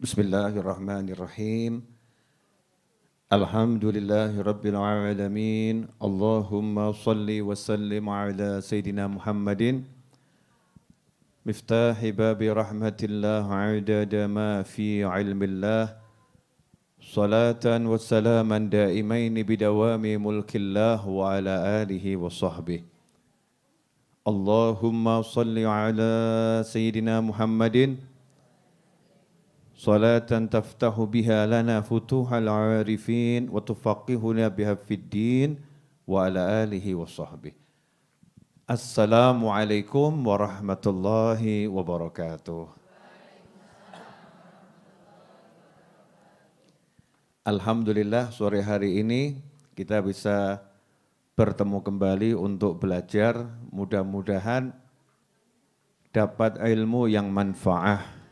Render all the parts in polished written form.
Bismillahirrahmanirrahim. Alhamdulillahi Rabbil Alamin. Allahumma salli wa sallim ala Sayyidina Muhammadin. Miftahi babi rahmatillah adada ma fi ilmillah. Salatan wa salaman daimaini bidawami mulkillah wa ala alihi wa sahbihi. Allahumma salli ala Sayyidina Muhammadin. Salatan taftahu biha lana futuhal arifin wa tufaqihuna biha fid din wa ala alihi wa sahbihi. Assalamualaikum warahmatullahi wabarakatuh. Alhamdulillah sore hari ini kita bisa bertemu kembali untuk belajar, mudah-mudahan dapat ilmu yang manfaah.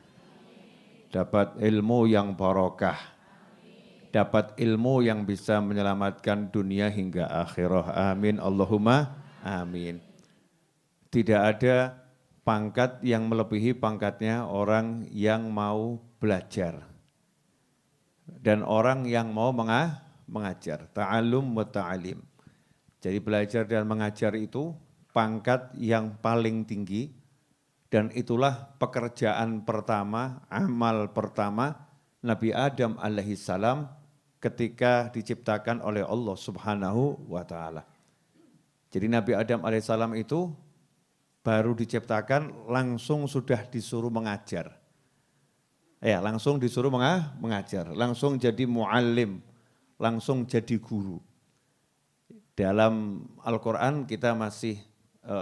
Dapat ilmu yang barokah, dapat ilmu yang bisa menyelamatkan dunia hingga akhirah. Amin, Allahumma amin. Tidak ada pangkat yang melebihi pangkatnya orang yang mau belajar dan orang yang mau mengajar. Ta'allum wa ta'alim. Jadi belajar dan mengajar itu pangkat yang paling tinggi. Dan itulah pekerjaan pertama, amal pertama Nabi Adam alaihissalam ketika diciptakan oleh Allah subhanahu wa ta'ala. Jadi Nabi Adam alaihissalam itu baru diciptakan langsung sudah disuruh mengajar. Ya, langsung disuruh mengajar, langsung jadi muallim, langsung jadi guru. Dalam Al-Quran kita masih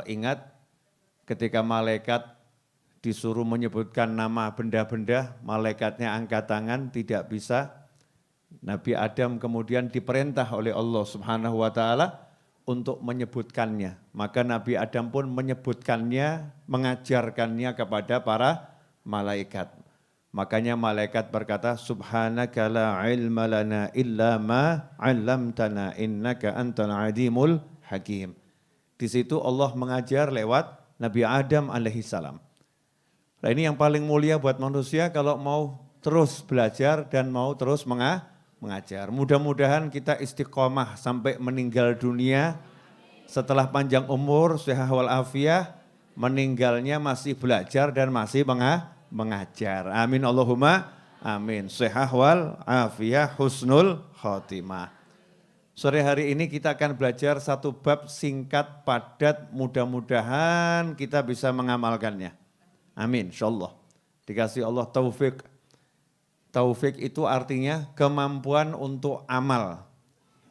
ingat ketika malaikat disuruh menyebutkan nama benda-benda, malaikatnya angkat tangan, tidak bisa. Nabi Adam kemudian diperintah oleh Allah subhanahu wa ta'ala untuk menyebutkannya. Maka Nabi Adam pun menyebutkannya, mengajarkannya kepada para malaikat. Makanya malaikat berkata, Subhanaka la ilma lana illa ma 'allamtana innaka antal alimul hakim. Di situ Allah mengajar lewat Nabi Adam alaihissalam. Nah ini yang paling mulia buat manusia kalau mau terus belajar dan mau terus mengajar. Mudah-mudahan kita istiqomah sampai meninggal dunia setelah panjang umur, sehat wal afiah, meninggalnya masih belajar dan masih mengajar. Amin Allahumma amin. Sehat wal afiah, husnul khotimah. Sore hari ini kita akan belajar satu bab singkat, padat, mudah-mudahan kita bisa mengamalkannya. Amin, insyaallah. Dikasih Allah taufik. Taufik itu artinya kemampuan untuk amal.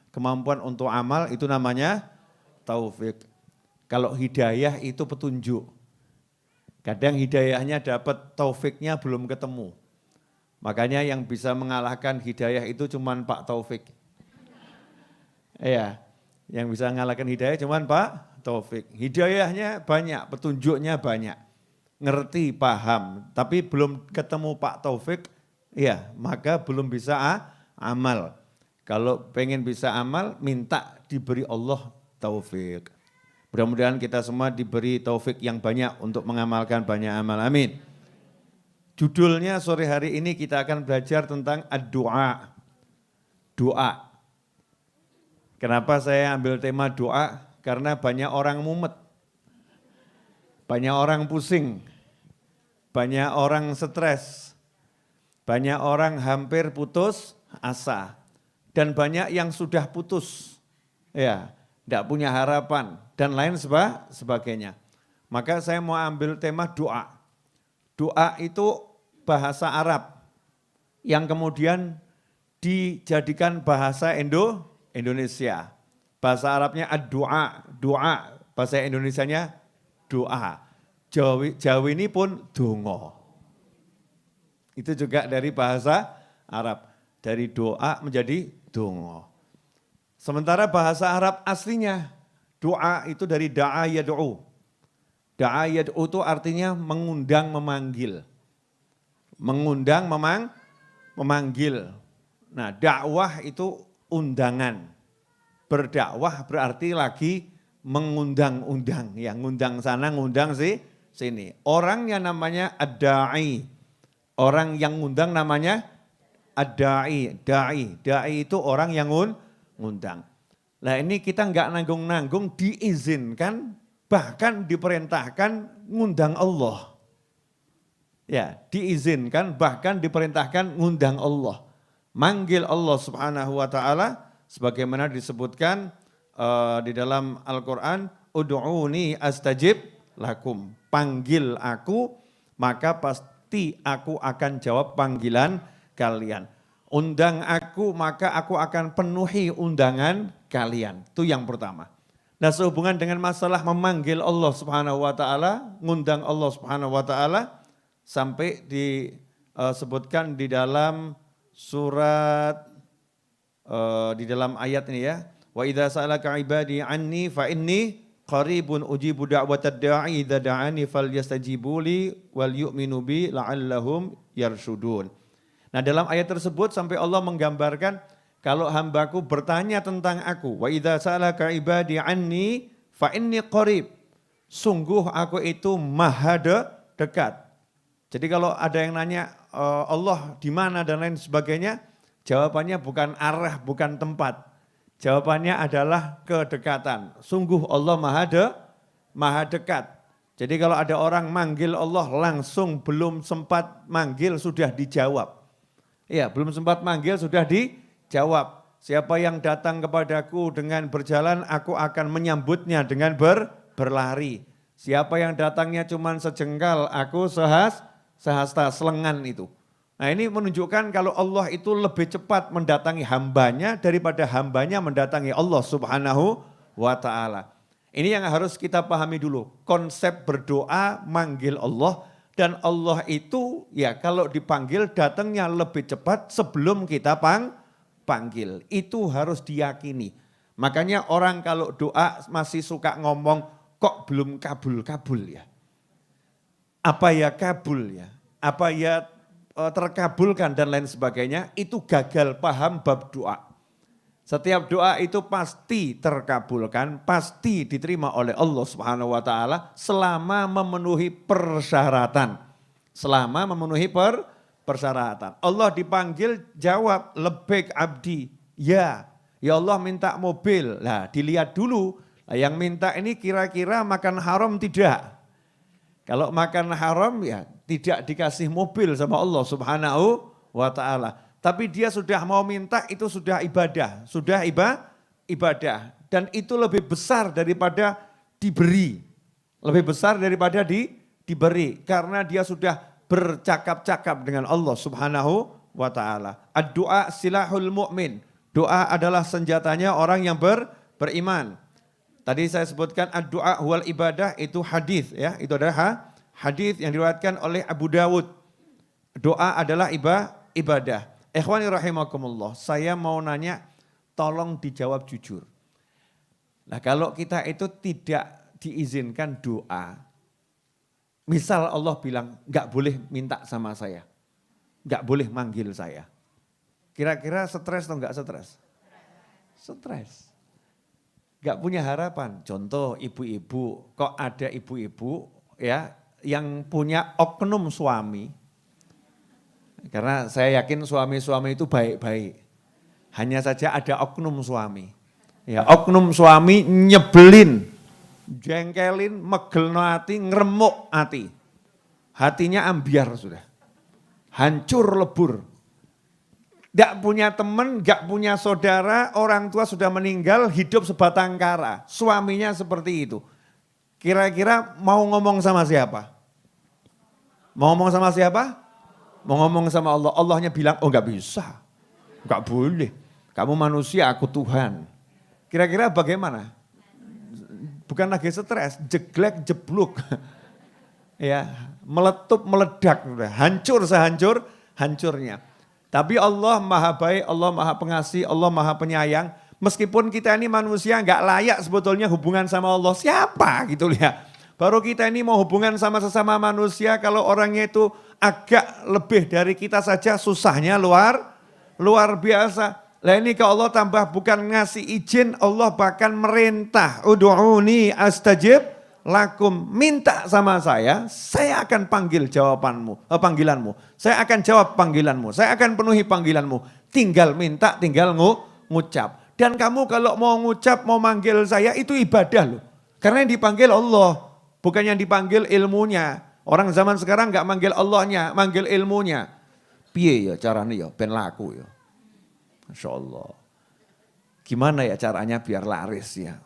Kemampuan untuk amal itu namanya taufik. Kalau hidayah itu petunjuk. Kadang hidayahnya dapat, taufiknya belum ketemu. Makanya yang bisa mengalahkan hidayah itu cuma Pak Taufik. Iya, yang bisa mengalahkan hidayah cuma Pak Taufik. Hidayahnya banyak, petunjuknya banyak. Ngerti, paham, tapi belum ketemu Pak Taufik, ya maka belum bisa amal. Kalau pengen bisa amal, minta diberi Allah taufik. Mudah-mudahan kita semua diberi taufik yang banyak untuk mengamalkan banyak amal, amin. Judulnya sore hari ini kita akan belajar tentang ad-du'a. Doa. Kenapa saya ambil tema doa? Karena banyak orang mumet. Banyak orang pusing, banyak orang stres, banyak orang hampir putus asa, dan banyak yang sudah putus, ya, tidak punya harapan, dan lain sebagainya. Maka saya mau ambil tema doa. Doa itu bahasa Arab yang kemudian dijadikan bahasa Indonesia. Bahasa Arabnya ad-du'a, doa, bahasa Indonesianya doa. Jawi ini pun dongo. Itu juga dari bahasa Arab. Dari doa menjadi dongo. Sementara bahasa Arab aslinya doa itu dari da'a yad'u. Da'a yad'u itu artinya mengundang, memanggil. Mengundang, memanggil. Nah dakwah itu undangan. Berdakwah berarti lagi mengundang-undang, ya ngundang sana, ngundang sini. Orang yang namanya ad-da'i, Orang yang ngundang namanya ad-da'i. Da'i itu orang yang ngundang. Nah ini kita nggak nanggung-nanggung, diizinkan, bahkan diperintahkan ngundang Allah. Ya, diizinkan bahkan diperintahkan ngundang Allah. Manggil Allah Subhanahu wa taala sebagaimana disebutkan di dalam Al-Qur'an, ud'uni astajib lakum. Panggil aku maka pasti aku akan jawab panggilan kalian. Undang aku maka aku akan penuhi undangan kalian. Itu yang pertama. Nah, sehubungan dengan masalah memanggil Allah Subhanahu wa taala, ngundang Allah Subhanahu wa taala, sampai disebutkan di dalam surat di dalam ayat ini ya. Wa idza sa'alaka ibadi anni fa inni qaribun ujibu da'watad da'i idza da'ani falyastajibu li wal yu'minu bi la'allahum yarshudun. Nah, dalam ayat tersebut sampai Allah menggambarkan kalau hambaku bertanya tentang aku, wa idza sa'alaka ibadi anni fa inni qarib. Sungguh aku itu maha dekat. Jadi kalau ada yang nanya Allah di mana dan lain sebagainya, jawabannya bukan arah, bukan tempat. Jawabannya adalah kedekatan. Sungguh Allah maha dekat. Jadi kalau ada orang manggil Allah langsung belum sempat manggil sudah dijawab. Iya, belum sempat manggil sudah dijawab. Siapa yang datang kepadaku dengan berjalan, aku akan menyambutnya dengan berlari. Siapa yang datangnya cuma sejengkal, aku sehasta selengan itu. Nah ini menunjukkan kalau Allah itu lebih cepat mendatangi hambanya daripada hambanya mendatangi Allah Subhanahu wa ta'ala. Ini yang harus kita pahami dulu. Konsep berdoa manggil Allah dan Allah itu ya kalau dipanggil datangnya lebih cepat sebelum kita panggil. Itu harus diyakini. Makanya orang kalau doa masih suka ngomong kok belum kabul-kabul ya. Apa ya kabul ya? Apa ya terkabulkan dan lain sebagainya, itu gagal paham bab doa. Setiap doa itu pasti terkabulkan, pasti diterima oleh Allah Subhanahu wa taala selama memenuhi persyaratan. Selama memenuhi persyaratan. Allah dipanggil jawab labbaik abdi. Ya Allah minta mobil. Nah, dilihat dulu yang minta ini kira-kira makan haram tidak? Kalau makan haram ya tidak dikasih mobil sama Allah Subhanahu wa ta'ala. Tapi dia sudah mau minta itu sudah ibadah. Sudah ibadah. Dan itu lebih besar daripada diberi. Lebih besar daripada diberi. Karena dia sudah bercakap-cakap dengan Allah Subhanahu wa ta'ala. Ad-du'a silahul mu'min. Doa adalah senjatanya orang yang beriman. Tadi saya sebutkan ad-du'a huwal ibadah itu hadis ya. Itu adalah hadis yang diriwayatkan oleh Abu Dawud. Doa adalah ibadah. Ikhwani rahimakumullah, saya mau nanya tolong dijawab jujur. Nah kalau kita itu tidak diizinkan doa, misal Allah bilang enggak boleh minta sama saya, enggak boleh manggil saya. Kira-kira stres atau enggak stres? Stres. Enggak punya harapan. Contoh ibu-ibu, kok ada ibu-ibu ya yang punya oknum suami, karena saya yakin suami-suami itu baik-baik, hanya saja ada oknum suami, ya oknum suami nyebelin, jengkelin, megelno hati, ngeremuk hati, hatinya ambiar sudah, hancur lebur, gak punya teman, gak punya saudara, orang tua sudah meninggal, hidup sebatang kara, suaminya seperti itu. Kira-kira mau ngomong sama siapa? Mau ngomong sama siapa? Mau ngomong sama Allah. Allahnya bilang, oh enggak bisa. Enggak boleh. Kamu manusia, aku Tuhan. Kira-kira bagaimana? Bukan lagi stres, jeglek, jebluk. Ya, meletup, meledak. Hancur sehancur-hancurnya. Tapi Allah maha baik, Allah maha pengasih, Allah maha penyayang. Meskipun kita ini manusia enggak layak sebetulnya hubungan sama Allah. Siapa gitu ya. Baru kita ini mau hubungan sama sesama manusia kalau orangnya itu agak lebih dari kita saja susahnya luar biasa. Lah ini kalau Allah tambah bukan ngasih izin, Allah bahkan merintah. Ud'uni astajib lakum, minta sama saya akan panggil panggilanmu. Saya akan jawab panggilanmu, saya akan penuhi panggilanmu. Tinggal minta, tinggal ngucap. Dan kamu kalau mau ngucap, mau manggil saya itu ibadah loh. Karena yang dipanggil Allah, bukan yang dipanggil ilmunya. Orang zaman sekarang enggak manggil Allahnya, manggil ilmunya. Piye ya caranya ya, ben laku ya. Masya Allah. Gimana ya caranya biar laris ya.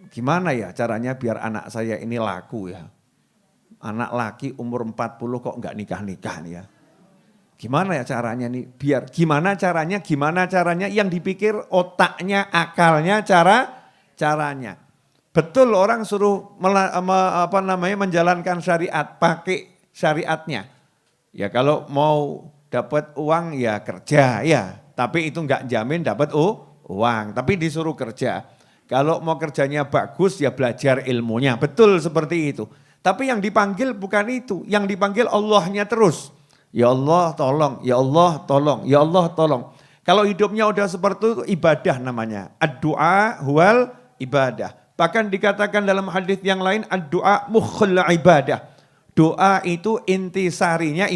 Gimana ya caranya biar anak saya ini laku ya. Anak laki umur 40 kok enggak nikah-nikah nih ya. Gimana ya caranya nih biar, gimana caranya yang dipikir otaknya, akalnya, caranya. Betul orang suruh menjalankan syariat, pakai syariatnya. Ya kalau mau dapat uang ya kerja ya, tapi itu enggak jamin dapat uang, tapi disuruh kerja. Kalau mau kerjanya bagus ya belajar ilmunya, betul seperti itu. Tapi yang dipanggil bukan itu, yang dipanggil Allahnya terus. Ya Allah tolong, ya Allah tolong, ya Allah tolong. Kalau hidupnya udah seperti itu ibadah namanya. Ad-du'a huwal ibadah. Bahkan dikatakan dalam hadis yang lain ad-du'a mukhul ibadah. Doa itu intisarinya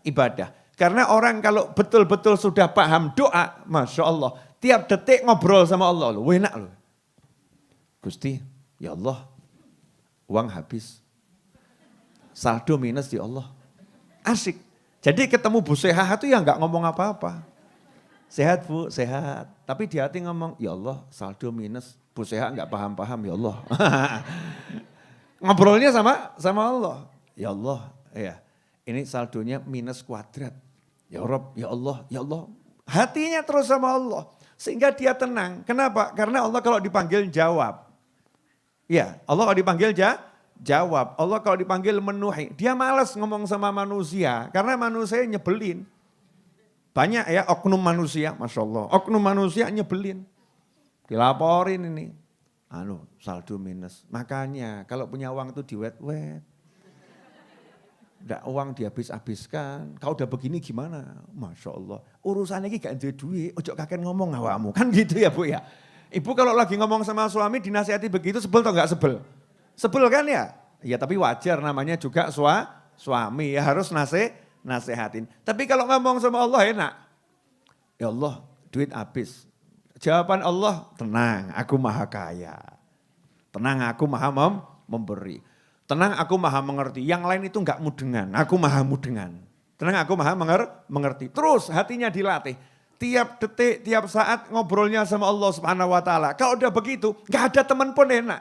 ibadah. Karena orang kalau betul-betul sudah paham doa, Masya Allah. Tiap detik ngobrol sama Allah, loh, enak loh. Gusti, ya Allah, uang habis. Saldo minus ya Allah. Asik. Jadi ketemu Bu Seha itu ya enggak ngomong apa-apa. Sehat Bu, sehat. Tapi di hati ngomong, ya Allah saldo minus. Bu Seha enggak paham-paham ya Allah. Ngobrolnya sama Allah. Ya Allah, ya. Ini saldonya minus kuadrat. Ya Rob, ya Allah, ya Allah. Hatinya terus sama Allah. Sehingga dia tenang. Kenapa? Karena Allah kalau dipanggil jawab. Ya, Allah kalau dipanggil jawab. Allah kalau dipanggil menuhi. Dia malas ngomong sama manusia. Karena manusia nyebelin. Banyak ya oknum manusia, Masya Allah. Oknum manusia nyebelin. Dilaporin ini. Saldo minus. Makanya kalau punya uang itu diwet-wet. Nggak uang dihabis-habiskan. Kau udah begini gimana? Masya Allah. Urusannya ini gak ada duit. Ojo kakek ngomong ngawamu. Kan gitu ya Bu ya. Ibu kalau lagi ngomong sama suami dinasihati begitu sebel atau enggak sebel? Sebel kan ya? Ya tapi wajar namanya juga suami ya harus nasihatin. Tapi kalau ngomong sama Allah enak. Ya Allah duit habis. Jawaban Allah tenang aku maha kaya. Tenang aku maha memberi. Tenang aku maha mengerti. Yang lain itu enggak mudengan. Aku maha mudengan. Tenang aku maha mengerti. Terus hatinya dilatih. Tiap detik, tiap saat ngobrolnya sama Allah Subhanahu wa taala. Kalau udah begitu, enggak ada teman pun enak.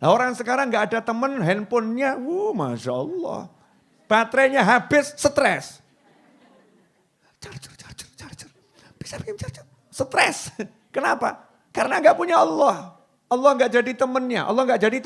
Nah, orang sekarang enggak ada teman, handphonenya, Masya Allah. Baterainya habis, stres. Charger. Bisa bikin charger. Stres. Kenapa? Karena enggak punya Allah. Allah enggak jadi temannya, Allah enggak jadi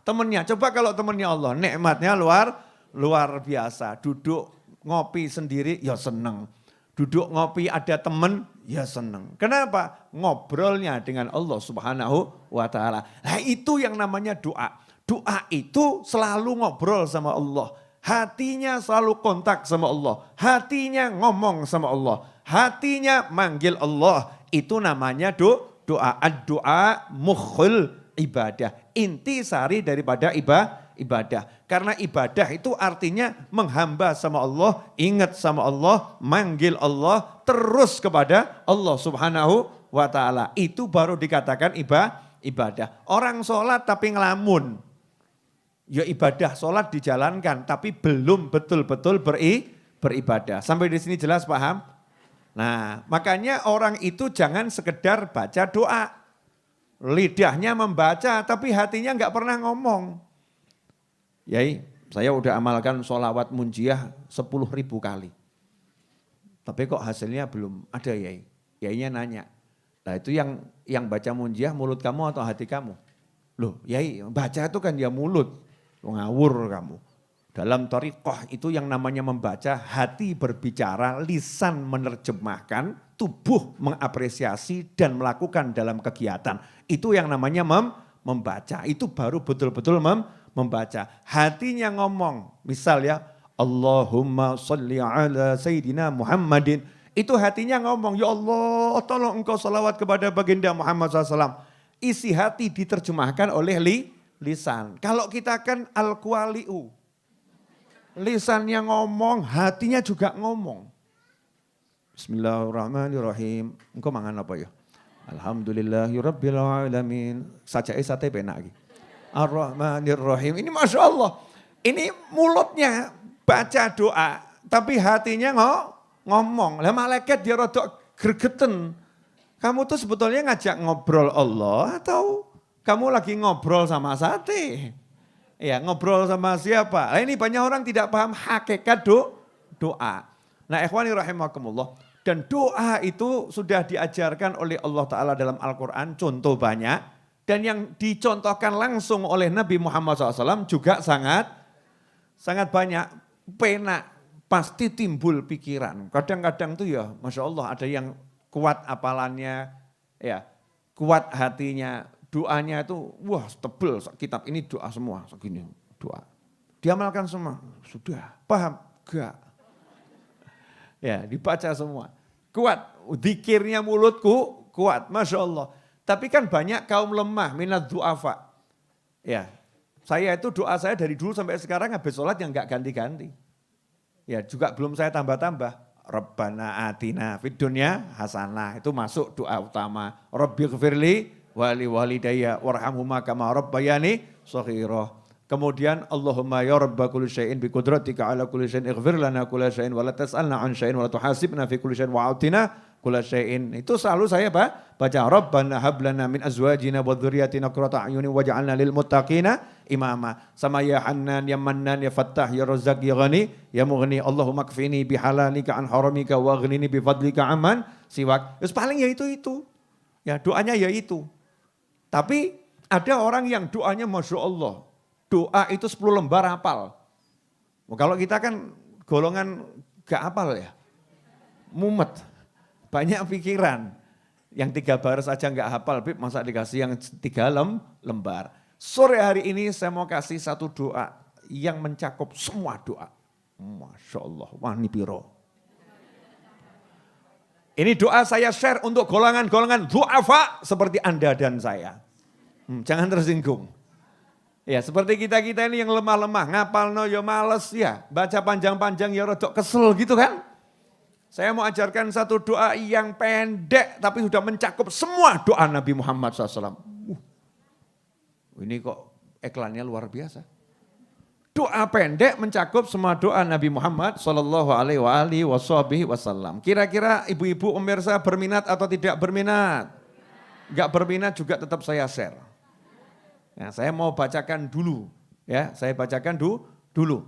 temannya. Coba kalau temannya Allah, nikmatnya luar biasa. Duduk ngopi sendiri, ya seneng. Duduk ngopi ada temen, ya seneng. Kenapa? Ngobrolnya dengan Allah Subhanahu wa taala. Nah itu yang namanya doa. Doa itu selalu ngobrol sama Allah. Hatinya selalu kontak sama Allah. Hatinya ngomong sama Allah. Hatinya manggil Allah. Itu namanya doa. Ad-doa mukhul ibadah. Intisari daripada ibadah. Karena ibadah itu artinya menghamba sama Allah, ingat sama Allah, manggil Allah, terus kepada Allah Subhanahu wa taala. Itu baru dikatakan ibadah. Orang sholat tapi ngelamun. Ya ibadah, sholat dijalankan tapi belum betul-betul beribadah. Sampai di sini jelas paham? Nah, makanya orang itu jangan sekedar baca doa. Lidahnya membaca tapi hatinya enggak pernah ngomong. Yai, saya udah amalkan sholawat munjiah 10.000 kali. Tapi kok hasilnya belum ada Yai. Yainya nanya, nah itu yang baca munjiah mulut kamu atau hati kamu? Loh Yai, baca itu kan ya mulut, ngawur kamu. Dalam thariqah itu yang namanya membaca, hati berbicara, lisan menerjemahkan, tubuh mengapresiasi dan melakukan dalam kegiatan. Itu yang namanya membaca, itu baru betul-betul membaca. Hatinya ngomong, misal ya, Allahumma sholli ala Sayyidina Muhammadin. Itu hatinya ngomong, ya Allah tolong engkau salawat kepada baginda Muhammad SAW. Isi hati diterjemahkan oleh lisan. Kalau kita kan al-kuali'u. Lisannya ngomong, hatinya juga ngomong. Bismillahirrahmanirrahim. Engkau mangan apa ya? Alhamdulillahirabbil alamin. Sajake sate penak iki. Ar-Rahmanir-Rahim. Ini Masya Allah. Ini mulutnya baca doa, tapi hatinya ngomong. Lah malaikat dia rodok gregeten. Kamu tuh sebetulnya ngajak ngobrol Allah atau kamu lagi ngobrol sama sate? Ya ngobrol sama siapa? Nah, ini banyak orang tidak paham hakikat doa. Nah ikhwani rahimakumullah. Dan doa itu sudah diajarkan oleh Allah Ta'ala dalam Al-Quran, contoh banyak. Dan yang dicontohkan langsung oleh Nabi Muhammad SAW juga sangat banyak. Pena pasti timbul pikiran. Kadang-kadang tuh ya Masya Allah ada yang kuat apalannya, ya kuat hatinya, doanya itu wah tebel kitab ini doa semua, segini doa. Diamalkan semua, sudah paham? Enggak. Ya dibaca semua. Kuat, zikirnya mulutku kuat, Masya Allah. Tapi kan banyak kaum lemah, minat du'afa. Ya, saya itu doa saya dari dulu sampai sekarang habis sholat yang enggak ganti-ganti. Ya juga belum saya tambah-tambah. Rabbana atina fid dunya hasanah. Itu masuk doa utama. Rabbighfirli wali walidayya warhamhuma kama rabbayani shaghira. Kemudian Allahumma ya rabba kulli syai'in bi qudratika ala kulli syai'in ighfir lana kulla syai'in wa la tas'alna an syai'in wa la tuhasibna fi kulli syai'in wa atina kulla syai'in. Itu selalu saya baca Rabbana hab lana min azwajina wa dzurriyyatina qurrata a'yunin waj'alna lil muttaqina imama. Sama ya Hannan ya Mannan ya Fattah ya Razzaq ya Ghani ya Mughni. Allahumma kfini bihalalika an haramika wa aghnini bi fadlika amman siwak. Terus paling ya itu. Ya doanya ya itu. Tapi ada orang yang doanya Masya Allah. Doa itu 10 lembar hafal. Kalau kita kan golongan gak hafal ya. Mumet. Banyak pikiran. Yang 3 baris aja gak hafal. Masa dikasih yang 3 lembar. Sore hari ini saya mau kasih satu doa yang mencakup semua doa. Masya Allah. Wani piro. Ini doa saya share untuk golongan-golongan du'afa seperti Anda dan saya. Jangan tersinggung. Ya seperti kita-kita ini yang lemah-lemah, ngapalno ya males ya, baca panjang-panjang ya rodok kesel gitu kan. Saya mau ajarkan satu doa yang pendek tapi sudah mencakup semua doa Nabi Muhammad SAW. Ini kok iklannya luar biasa. Doa pendek mencakup semua doa Nabi Muhammad SAW. Kira-kira ibu-ibu pemirsa berminat atau tidak berminat? Enggak berminat juga tetap saya share. Ya, saya mau bacakan dulu, ya saya bacakan dulu.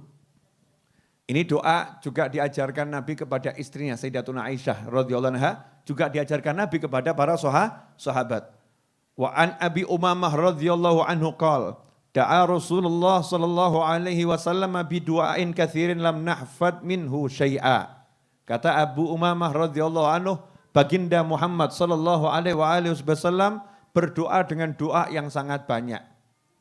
Ini doa juga diajarkan Nabi kepada istrinya Sayyidatuna Aisyah radhiyallahu anha, juga diajarkan Nabi kepada para sahabat. Wa an Abi Umamah radhiyallahu anhu qala, da'a Rasulullah sallallahu alaihi wasallam bi du'ain katsirin lam nahfad minhu syai'a. Kata Abu Umamah radhiyallahu anhu, baginda Muhammad sallallahu alaihi wasallam berdoa dengan doa yang sangat banyak.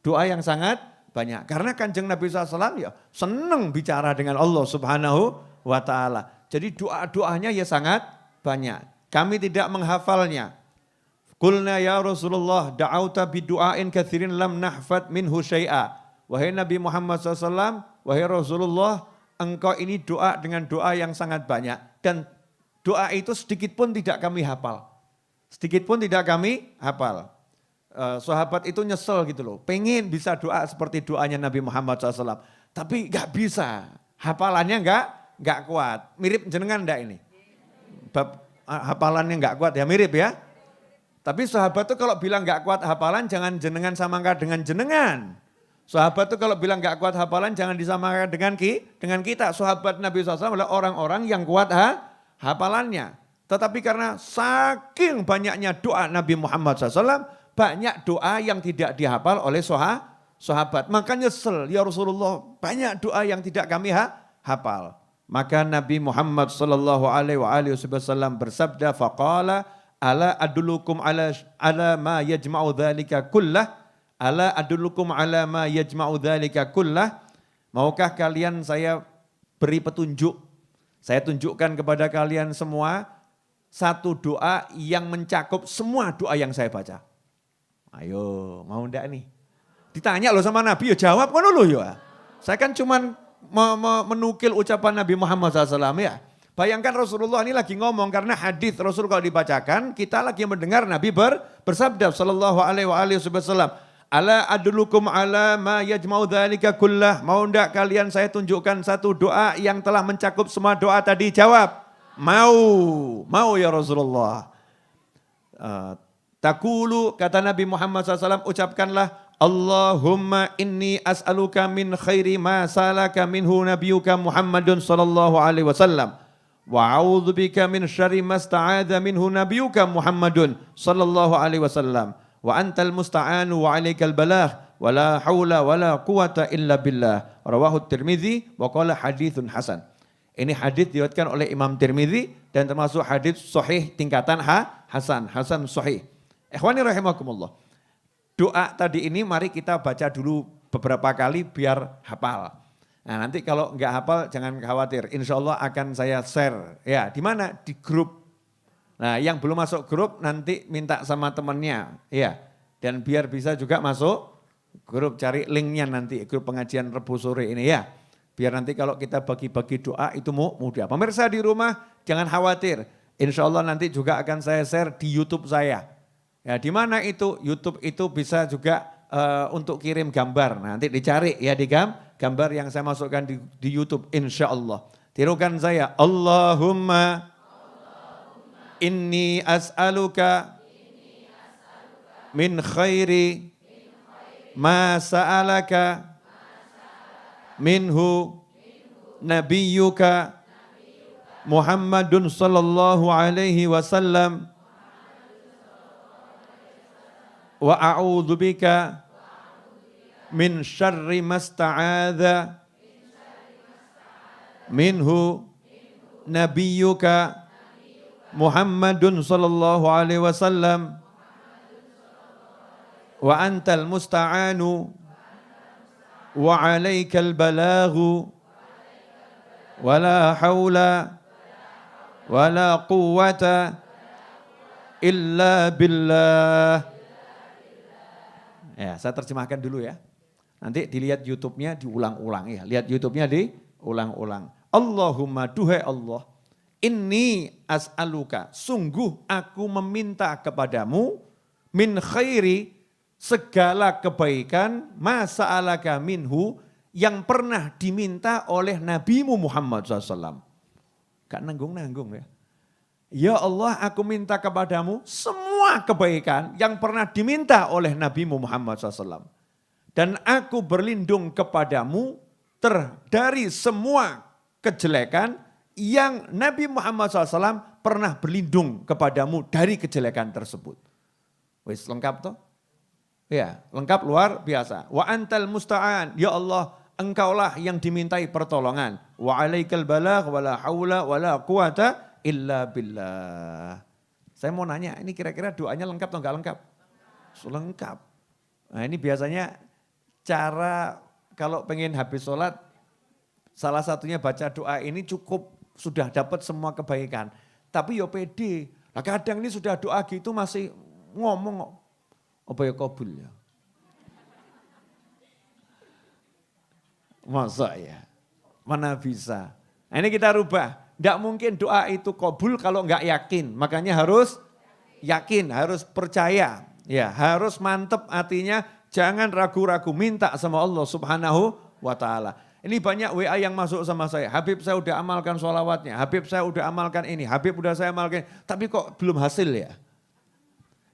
Doa yang sangat banyak. Karena Kanjeng Nabi SAW ya senang bicara dengan Allah Subhanahu wa ta'ala. Jadi doa-doanya ya sangat banyak. Kami tidak menghafalnya. Qulna ya Rasulullah da'auta bidu'ain katsirin lam nahfad minhu syai'a. Wahai Nabi Muhammad SAW, wahai Rasulullah, engkau ini doa dengan doa yang sangat banyak. Dan doa itu sedikit pun tidak kami hafal. Sedikit pun tidak kami hafal. Sahabat itu nyesel gitu loh, pengen bisa doa seperti doanya Nabi Muhammad SAW. Tapi gak bisa, hafalannya gak kuat. Mirip jenengan enggak ini? Bab hafalannya gak kuat ya, mirip ya. Tapi sahabat tuh kalau bilang gak kuat hafalan jangan jenengan samakan dengan jenengan. Sahabat tuh kalau bilang gak kuat hafalan jangan disamakan dengan kita. Sahabat Nabi SAW adalah orang-orang yang kuat hafalannya. Tetapi karena saking banyaknya doa Nabi Muhammad SAW, banyak doa yang tidak dihafal oleh sahabat. Maka nyesel, ya Rasulullah banyak doa yang tidak kami hafal. Maka Nabi Muhammad sallallahu alaihi wasallam bersabda, faqala ala adullukum ala ma yajma'u dzalika kullah. Ala adullukum ala ma yajma'u dzalika kullah. Maukah kalian saya beri petunjuk? Saya tunjukkan kepada kalian semua satu doa yang mencakup semua doa yang saya baca. Ayo, mau enggak nih? Ditanya loh sama Nabi, ya jawab kan loh ya. Saya kan cuman menukil ucapan Nabi Muhammad SAW ya. Bayangkan Rasulullah ini lagi ngomong karena hadis Rasul kalau dibacakan kita lagi mendengar Nabi bersabda sallallahu alaihi wasallam. Ala adlukum ala ma yajma'u dzalika kullah. Mau enggak kalian saya tunjukkan satu doa yang telah mencakup semua doa tadi? Jawab. Mau ya Rasulullah. Takulu kata Nabi Muhammad SAW ucapkanlah Allahumma inni as'aluka min khairi ma salaka minhu nabiyuka Muhammadun sallallahu alaihi wasallam wa a'udzubika min syarri ma sta'adza minhu nabiyuka Muhammadun sallallahu alaihi wasallam wa antal musta'anu wa alaikal balagh wa la haula wa la quwata illa billah rawahu Tirmidzi wa qala haditsun hasan. Ini hadis diriwayatkan oleh Imam Tirmidzi dan termasuk hadis sahih tingkatan hasan sahih. Ikhwani rahimakumullah. Doa tadi ini mari kita baca dulu beberapa kali biar hafal. Nah nanti kalau enggak hafal jangan khawatir. Insya Allah akan saya share. Ya di mana? Di grup. Nah yang belum masuk grup nanti minta sama temannya. Ya dan biar bisa juga masuk grup. Cari linknya nanti grup pengajian Rebu sore ini ya. Biar nanti kalau kita bagi-bagi doa itu mudah. Pemirsa di rumah jangan khawatir. Insya Allah nanti juga akan saya share di YouTube saya. Ya di mana itu? YouTube itu bisa juga untuk kirim gambar. Nah, nanti dicari ya di gambar yang saya masukkan di YouTube insya Allah. Tirukan saya. Allahumma inni as'aluka min khairi ma sa'alaka minhu nabiyyuka Muhammadun sallallahu alaihi wasallam wa a'udzubika min syarri masta'adza minhu nabiyyuka Muhammadun sallallahu alaihi wasallam wa antal musta'anu wa alaikal balaghu wa la haula wa la quwwata illa billah. Ya, saya terjemahkan dulu ya. Nanti dilihat YouTube-nya diulang-ulang ya. Lihat YouTube-nya diulang-ulang. Allahumma duhai Allah, inni as'aluka, sungguh aku meminta kepadamu min khairi, segala kebaikan ma sa'alaka minhu yang pernah diminta oleh Nabimu Muhammad SAW. Gak nanggung-nanggung ya. Ya Allah aku minta kepadamu semua kebaikan yang pernah diminta oleh Nabi Muhammad SAW. Dan aku berlindung kepadamu dari semua kejelekan yang Nabi Muhammad SAW pernah berlindung kepadamu dari kejelekan tersebut. Wis lengkap toh? Ya lengkap luar biasa. Wa antal musta'an, ya Allah engkaulah yang dimintai pertolongan. Wa alaikal balagh wa la haula wa la quwata illa billah. Saya mau nanya, ini kira-kira doanya lengkap atau enggak lengkap? Lengkap. Nah ini biasanya cara kalau pengen habis sholat, salah satunya baca doa ini cukup sudah dapat semua kebaikan. Tapi yo pede, nah, kadang ini sudah doa gitu masih ngomong, apa ya kabul ya. Masa ya, mana bisa. Nah ini kita rubah. Tidak mungkin doa itu kabul kalau enggak yakin. Makanya harus yakin, harus percaya. Ya, harus mantep artinya jangan ragu-ragu minta sama Allah Subhanahu wa taala. Ini banyak WA yang masuk sama saya. Habib saya udah amalkan sholawatnya, Habib saya udah amalkan ini, Habib udah saya amalkan, tapi kok belum hasil ya?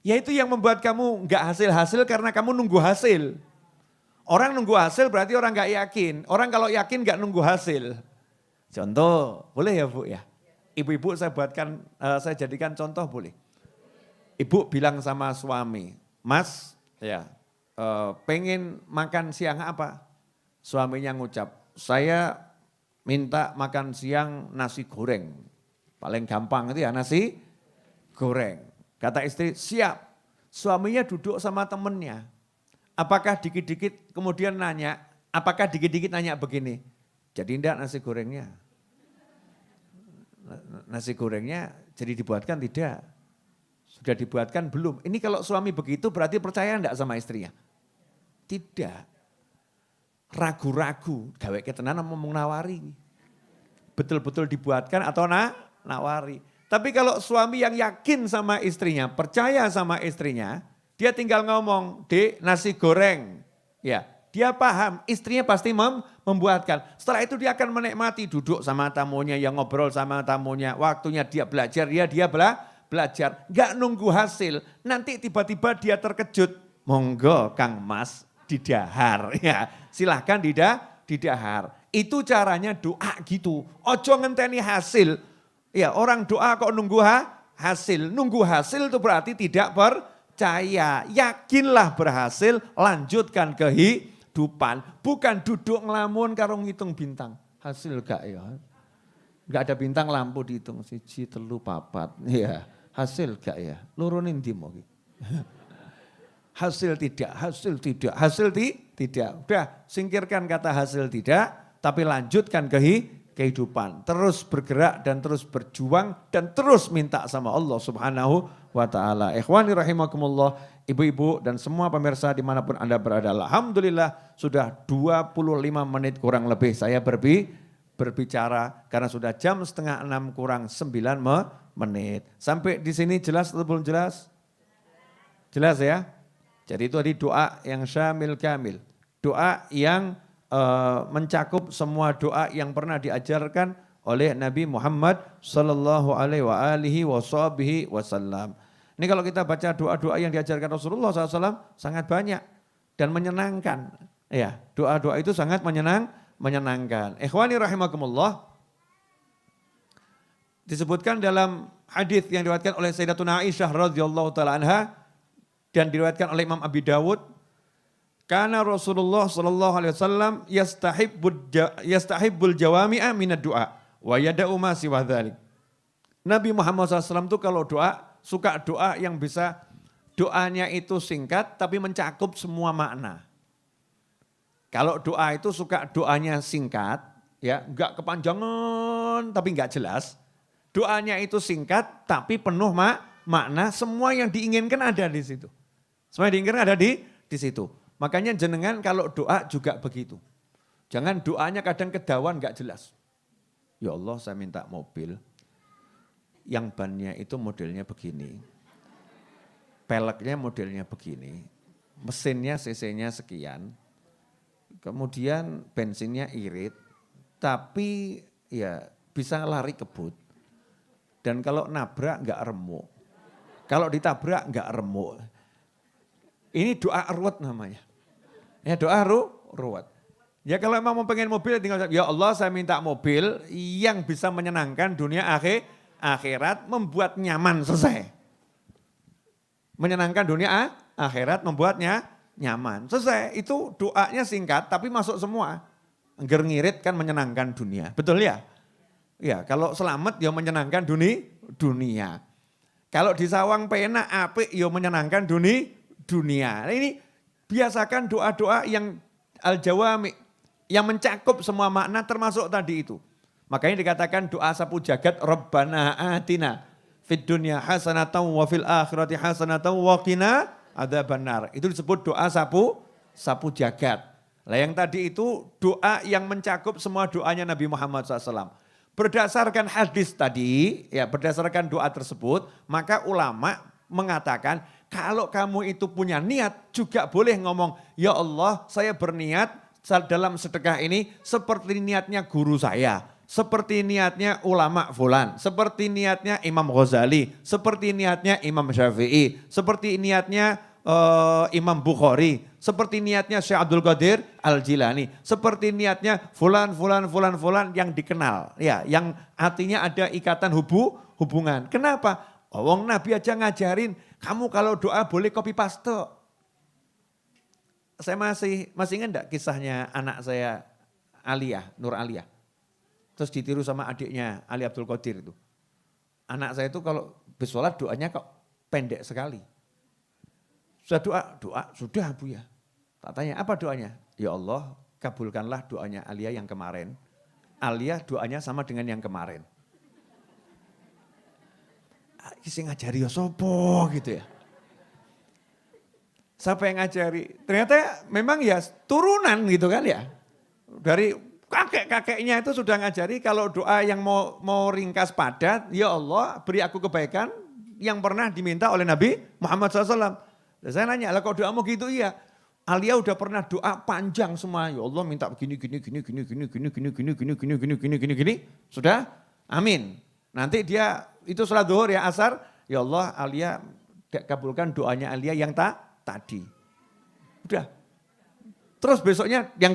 Ya itu yang membuat kamu enggak hasil-hasil karena kamu nunggu hasil. Orang nunggu hasil berarti orang enggak yakin. Orang kalau yakin enggak nunggu hasil. Contoh, boleh ya Bu ya? Ibu-ibu saya buatkan, saya jadikan contoh boleh. Ibu bilang sama suami, Mas, ya pengen makan siang apa? Suaminya ngucap, saya minta makan siang nasi goreng. Paling gampang itu ya nasi goreng. Kata istri, siap. Suaminya duduk sama temennya. Apakah dikit-dikit kemudian nanya, apakah dikit-dikit nanya begini, jadi enggak nasi gorengnya? Nasi gorengnya jadi dibuatkan tidak? Sudah dibuatkan belum? Ini kalau suami begitu berarti percaya enggak sama istrinya? Tidak. Ragu-ragu, gawe ketenan ngomong nawari. Betul-betul dibuatkan atau nawari. Tapi kalau suami yang yakin sama istrinya, percaya sama istrinya, dia tinggal ngomong, "Dek, nasi goreng." Ya, dia paham, istrinya pasti membuatkan. Setelah itu dia akan menikmati duduk sama tamunya, yang ngobrol sama tamunya. Waktunya dia belajar, dia belajar. Enggak nunggu hasil, nanti tiba-tiba dia terkejut. Monggo Kang Mas didahar. Ya, silahkan didahar. Itu caranya doa gitu. Ojo ngenteni hasil. Ya, orang doa kok nunggu hasil. Nunggu hasil itu berarti tidak percaya. Yakinlah berhasil, lanjutkan kehidupan. Bukan duduk ngelamun karo ngitung bintang. Hasil gak ya? Gak ada bintang lampu dihitung. 1, 3, 4. Ya, hasil gak ya? Lurunin di mau. Hasil tidak. Udah, singkirkan kata hasil tidak, tapi lanjutkan kehidupan. Terus bergerak dan terus berjuang dan terus minta sama Allah Subhanahu wa ta'ala. Ikhwani rahimakumullah, ibu-ibu dan semua pemirsa dimanapun Anda berada. Alhamdulillah sudah 25 menit kurang lebih saya berbicara karena sudah jam 5:30 kurang 9 menit. Sampai di sini jelas atau belum jelas? Jelas ya? Jadi itu tadi doa yang syamil kamil. Doa yang mencakup semua doa yang pernah diajarkan oleh Nabi Muhammad sallallahu alaihi wasallam. Ini kalau kita baca doa-doa yang diajarkan Rasulullah SAW sangat banyak dan menyenangkan. Ya, doa-doa itu sangat menyenangkan. Ikhwani rahimakumullah. Disebutkan dalam hadis yang diriwayatkan oleh Sayyidatuna Aisyah radhiyallahu taala anha dan diriwayatkan oleh Imam Abi Dawud, karena Rasulullah sallallahu alaihi wasallam yastahibbul jawami'a minad du'a wa yada'u ma siwa dzalik. Nabi Muhammad SAW itu kalau doa suka doa yang bisa doanya itu singkat tapi mencakup semua makna. Kalau doa itu suka doanya singkat, ya enggak kepanjangan tapi enggak jelas. Doanya itu singkat tapi penuh makna, semua yang diinginkan ada di situ. Semua yang diinginkan ada di situ. Makanya jenengan kalau doa juga begitu. Jangan doanya kadang kedawan enggak jelas. Ya Allah saya minta mobil yang bannya itu modelnya begini. Peleknya modelnya begini. Mesinnya cc-nya sekian. Kemudian bensinnya irit. Tapi ya bisa lari kebut. Dan kalau nabrak enggak remuk. Kalau ditabrak enggak remuk. Ini doa ruwet namanya. Ya doa ruwet. Ya kalau emang mau pengen mobil tinggal ya Allah saya minta mobil yang bisa menyenangkan dunia akhirat, membuat nyaman, selesai. Menyenangkan dunia akhirat, membuatnya nyaman, selesai. Itu doanya singkat tapi masuk semua. Engger ngirit kan menyenangkan dunia, betul ya? Ya kalau selamat ya menyenangkan dunia. Kalau di sawang penak apik ya menyenangkan dunia. Nah, ini biasakan doa-doa yang al-jawami, yang mencakup semua makna termasuk tadi itu. Makanya dikatakan doa sapu jagat, Rabbana atina fid dunya hasanatan wa fil akhirati hasanatan wa qina adzabannar. Itu disebut doa sapu jagat. Lah yang tadi itu doa yang mencakup semua doanya Nabi Muhammad SAW. Berdasarkan hadis tadi, ya berdasarkan doa tersebut, maka ulama mengatakan kalau kamu itu punya niat juga boleh ngomong, ya Allah saya berniat dalam sedekah ini seperti niatnya guru saya, seperti niatnya ulama fulan, seperti niatnya Imam Ghazali, seperti niatnya Imam Syafi'i, seperti niatnya Imam Bukhari, seperti niatnya Syekh Abdul Qadir Al-Jilani, seperti niatnya fulan yang dikenal, ya, yang artinya ada ikatan hubungan. Kenapa? Wong Nabi aja ngajarin, kamu kalau doa boleh copy paste. Saya masih ingat enggak kisahnya anak saya Aliyah, Nur Aliyah. Terus ditiru sama adiknya Ali Abdul Qadir itu. Anak saya itu kalau bersolat doanya kok pendek sekali. Sudah doa, sudah Bu ya. Tak tanya apa doanya? Ya Allah kabulkanlah doanya Aliyah yang kemarin. Aliyah doanya sama dengan yang kemarin. Isi ngajari ya sopo gitu ya. Siapa yang ngajari? Ternyata memang ya turunan gitu kan ya. Dari kakek-kakeknya itu sudah ngajari kalau doa yang mau ringkas padat, ya Allah beri aku kebaikan yang pernah diminta oleh Nabi Muhammad SAW. Saya nanya, lah kok doamu gitu? Iya. Alia udah pernah doa panjang semua. Ya Allah minta begini. Sudah? Amin. Nanti dia itu sholat zuhur ya asar. Ya Allah Alia kabulkan doanya Alia yang tadi. Udah. Terus besoknya yang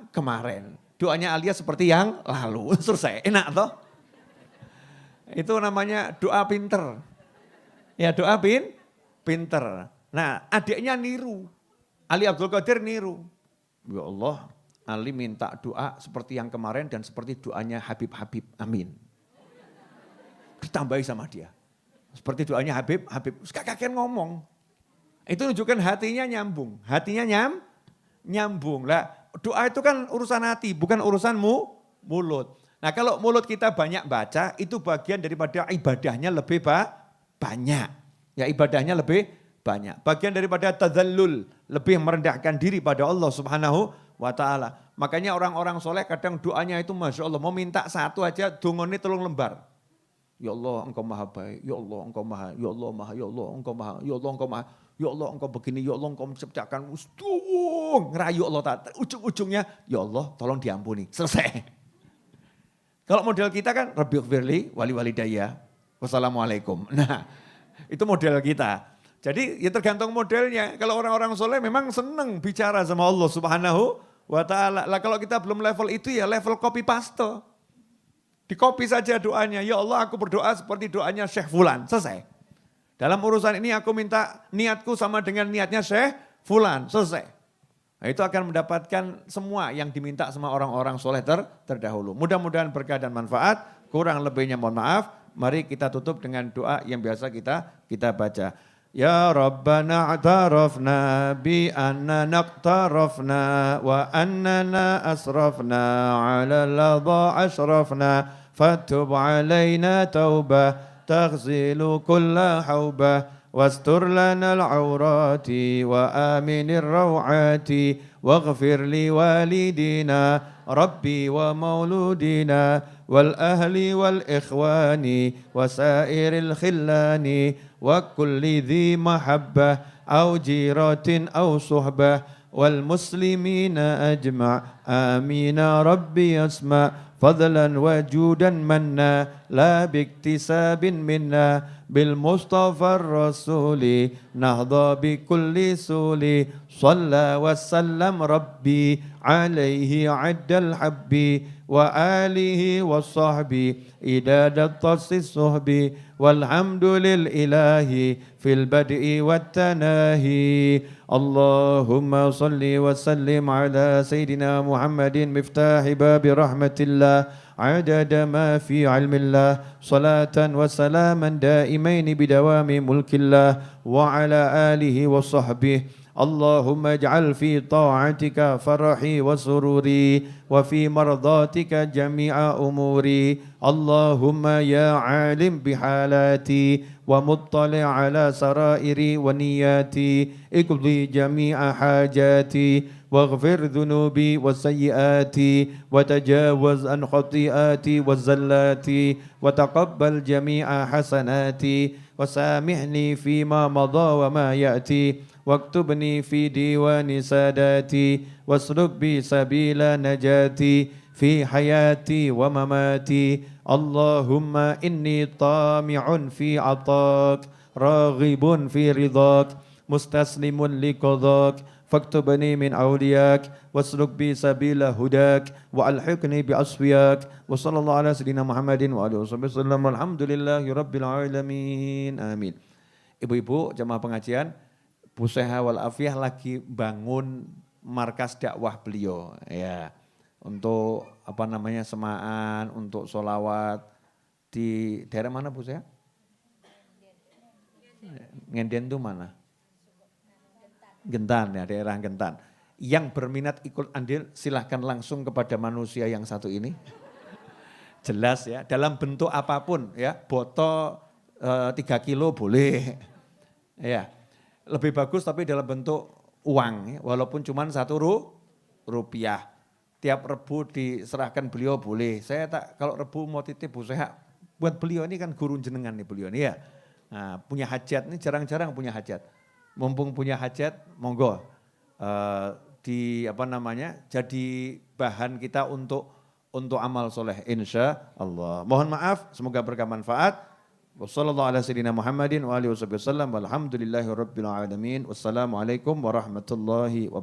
kemarin. Doanya Alia seperti yang lalu. Selesai. Enak toh? Itu namanya doa pinter. Ya doa pinter. Nah adiknya niru. Ali Abdul Qadir niru. Ya Allah, Ali minta doa seperti yang kemarin dan seperti doanya Habib. Amin. Ditambahi sama dia. Seperti doanya Habib. Kakek ngomong. Itu menunjukkan hatinya nyambung. Nyambung. Lah, doa itu kan urusan hati, bukan urusanmu mulut. Nah kalau mulut kita banyak baca, itu bagian daripada ibadahnya lebih banyak. Ya ibadahnya lebih banyak. Bagian daripada tadzallul, lebih merendahkan diri pada Allah Subhanahu wa ta'ala. Makanya orang-orang soleh kadang doanya itu Masya Allah, mau minta satu aja, dungoni 3 lembar. Ya Allah engkau maha baik, ya Allah engkau maha, ya Allah maha, ya Allah engkau maha, ya Allah engkau maha, ya Allah engkau begini, ya Allah engkau menciptakan, ngerayu Allah, ujung-ujungnya, ya Allah tolong diampuni, selesai. Kalau model kita kan, Rabbighfirli wali walidayya, wassalamualaikum. Nah itu model kita. Jadi ya tergantung modelnya, kalau orang-orang soleh memang senang bicara sama Allah Subhanahu wa ta'ala. Lah kalau kita belum level itu ya level copy paste. Dikopi saja doanya, ya Allah aku berdoa seperti doanya Syekh Fulan, selesai. Dalam urusan ini aku minta niatku sama dengan niatnya Syekh Fulan, selesai. Nah, itu akan mendapatkan semua yang diminta sama orang-orang soleh terdahulu. Mudah-mudahan berkah dan manfaat, kurang lebihnya mohon maaf. Mari kita tutup dengan doa yang biasa kita baca. Ya Rabbana a'tarafna bi anna naqtarafna wa annana asrafna ala ladha asrafna fatub alayna taubah taghzilu kulla haubah wastur lana al-awrati wa aminir rawati waghfir li walidina rabbi wa mauludina wal ahli wal ikhwani wa sairil khillani وكل ذي محبة أو جيرة أو صحبة والمسلمين أجمع آمين ربي أسمع فضلا وجودا منا لا باكتساب منا بالمصطفى الرسول نهضى بكل سول صلى وسلم ربي عليه عد الحب وآله وصحبه إداد الطس الصحب والحمد للإله في البدء والتناهي اللهم صل وسلم على سيدنا محمد مفتاح باب رحمة الله عدد ما في علم الله صلاة وسلاما دائمين بدوام ملك الله وعلى آله وصحبه اللهم اجعل في طاعتك فرحي وسروري وفي مرضاتك جميع أموري اللهم يا عالم بحالاتي ومطلع على سرائري ونياتي اقضي جميع حاجاتي واغفر ذنوبي وسيئاتي وتجاوز عن خطيئاتي وزلاتي وتقبل جميع حسناتي وسامحني فيما مضى وما يأتي واكتبني في ديوان ساداتي واسلك بي سبيل نجاتي في حياتي ومماتي اللهم إني طامع في عطاك راغب في رضاك مستسلم لقضاك فاكتبني من أولياك واسلك بي سبيل هداك وألحقني بأصفياك وصلى الله على سيدنا محمد وآله وصحبه وسلم والحمد لله رب العالمين آمين. Ibu-ibu jamaah pengajian, Bu Seha wal Afiyah lagi bangun markas dakwah beliau ya. Untuk apa namanya semaan, untuk sholawat di daerah mana Bu Seha? Ngenden itu mana? Gentan ya, daerah Gentan. Yang berminat ikut andil silahkan langsung kepada manusia yang satu ini. Jelas ya, dalam bentuk apapun ya, botol 3 kilo boleh. Ya. lebih bagus tapi dalam bentuk uang, ya, walaupun cuma 1 rupiah. Tiap Rebu diserahkan beliau boleh. Saya tak kalau Rebu mau titip Bu Seha, buat beliau ini kan guru jenengan nih beliau nih ya. Nah, punya hajat, ini jarang-jarang punya hajat. Mumpung punya hajat, monggo jadi bahan kita untuk amal soleh insya Allah. Mohon maaf, semoga berkah manfaat. Wassalamualaikum warahmatullahi wabarakatuh.